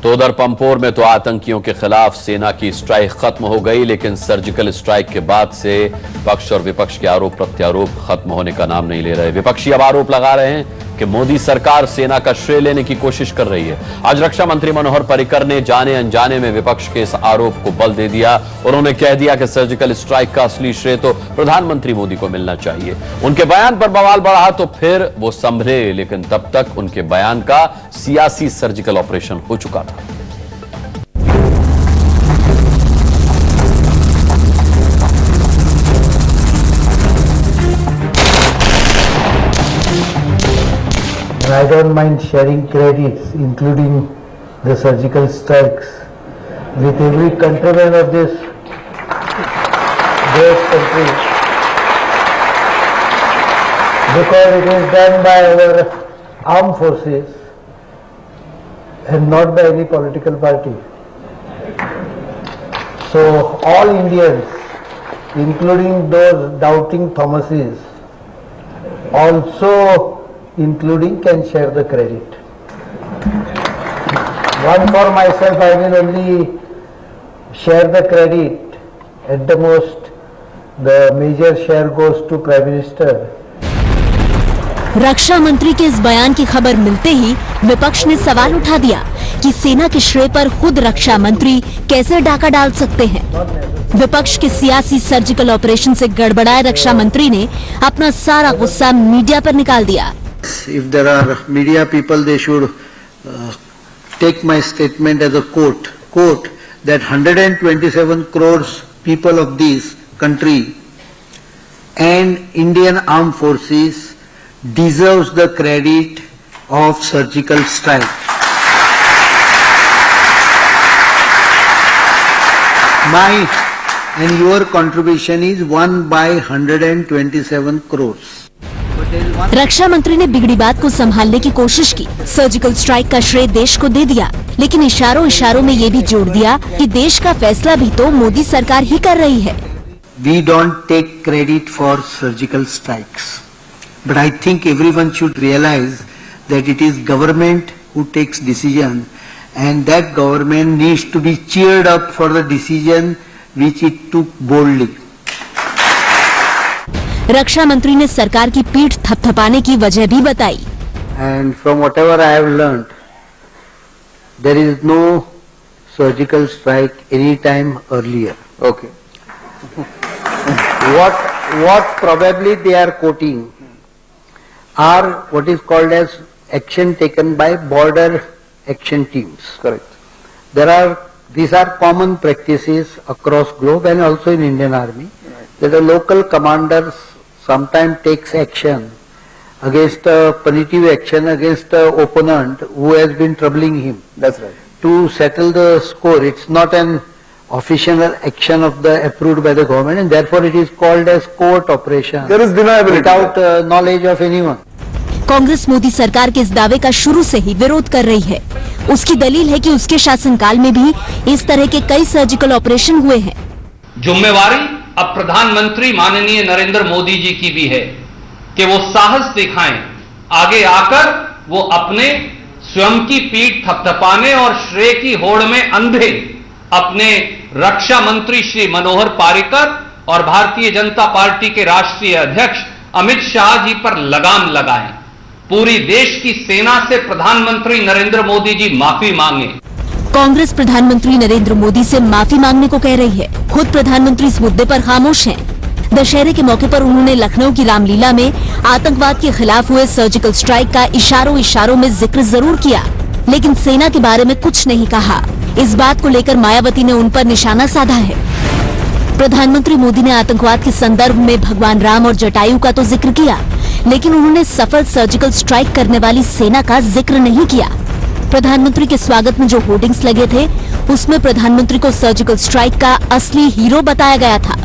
तो उधर पंपोर में तो आतंकियों के खिलाफ सेना की स्ट्राइक खत्म हो गई, लेकिन सर्जिकल स्ट्राइक के बाद से पक्ष और विपक्ष के आरोप प्रत्यारोप खत्म होने का नाम नहीं ले रहे। विपक्षी अब आरोप लगा रहे हैं कि मोदी सरकार सेना का श्रेय लेने की कोशिश कर रही है। आज रक्षा मंत्री मनोहर पर्रिकर ने जाने अनजाने में विपक्ष के इस आरोप को बल दे दिया। उन्होंने कह दिया कि सर्जिकल स्ट्राइक का असली श्रेय तो प्रधानमंत्री मोदी को मिलना चाहिए। उनके बयान पर बवाल बढ़ा तो फिर वो संभले, लेकिन तब तक उनके बयान का सियासी सर्जिकल ऑपरेशन हो चुका था। I don't mind sharing credits, including the surgical strikes, with every countryman of this great country, because it is done by our armed forces and not by any political party. So all Indians, including those doubting Thomases, also including can share the credit. One for myself, I will only share the credit. At the most, the major share goes to Prime Minister. रक्षा मंत्री के इस बयान की खबर मिलते ही विपक्ष ने सवाल उठा दिया कि सेना के श्रेय पर खुद रक्षा मंत्री कैसे डाका डाल सकते हैं। विपक्ष के सियासी सर्जिकल ऑपरेशन से गड़बड़ाए रक्षा मंत्री ने अपना सारा गुस्सा मीडिया पर निकाल दिया। If there are media people, they should take my statement as a quote that 127 crores people of this country and Indian armed forces deserves the credit of surgical strike. My and your contribution is 1 by 127 crores. रक्षा मंत्री ने बिगड़ी बात को संभालने की कोशिश की। Surgical strike का श्रेय देश को दे दिया, लेकिन इशारों में ये भी जोड़ दिया कि देश का फैसला भी तो मोदी सरकार ही कर रही है। We don't take credit for surgical strikes, but I think everyone should realize that it is government who takes decision, and that government needs to be cheered up for the decision which it took boldly. रक्षा मंत्री ने सरकार की पीठ थपथपाने की वजह भी बताई। And from whatever I have learned, there is no surgical strike any time earlier. Okay. What probably they are quoting are what is called as action taken by border action teams. Correct. These are common practices across globe and also in Indian Army. Right. That the local commanders sometimes takes action against punitive action against the opponent who has been troubling him. That's right. To settle the score. It's not an official action of the approved by the government, and therefore it is called as court operation. There is deniability without knowledge of anyone. Congress Modi सरकार के इस दावे का शुरू से ही विरोध कर रही है। उसकी दलील है कि उसके शासनकाल में भी इस तरह के कई सर्जिकल ऑपरेशन हुए हैं। जिम्मेवारी अब प्रधानमंत्री माननीय नरेंद्र मोदी जी की भी है कि वो साहस दिखाएं, आगे आकर वो अपने स्वयं की पीठ थपथपाने और श्रेय की होड़ में अंधे अपने रक्षा मंत्री श्री मनोहर पर्रिकर और भारतीय जनता पार्टी के राष्ट्रीय अध्यक्ष अमित शाह जी पर लगाम लगाएं। पूरी देश की सेना से प्रधानमंत्री नरेंद्र मोदी जी माफी मांगे। कांग्रेस प्रधानमंत्री नरेंद्र मोदी से माफी मांगने को कह रही है। खुद प्रधानमंत्री इस मुद्दे पर खामोश हैं। दशहरे के मौके पर उन्होंने लखनऊ की रामलीला में आतंकवाद के खिलाफ हुए सर्जिकल स्ट्राइक का इशारों में जिक्र जरूर किया, लेकिन सेना के बारे में कुछ नहीं कहा। इस बात को लेकर मायावती ने उन पर निशाना साधा है। प्रधानमंत्री मोदी ने आतंकवाद के संदर्भ में भगवान राम और जटायु का तो जिक्र किया, लेकिन उन्होंने सफल सर्जिकल स्ट्राइक करने वाली सेना का जिक्र नहीं किया। प्रधानमंत्री के स्वागत में जो होर्डिंग्स लगे थे, उसमें प्रधानमंत्री को सर्जिकल स्ट्राइक का असली हीरो बताया गया था।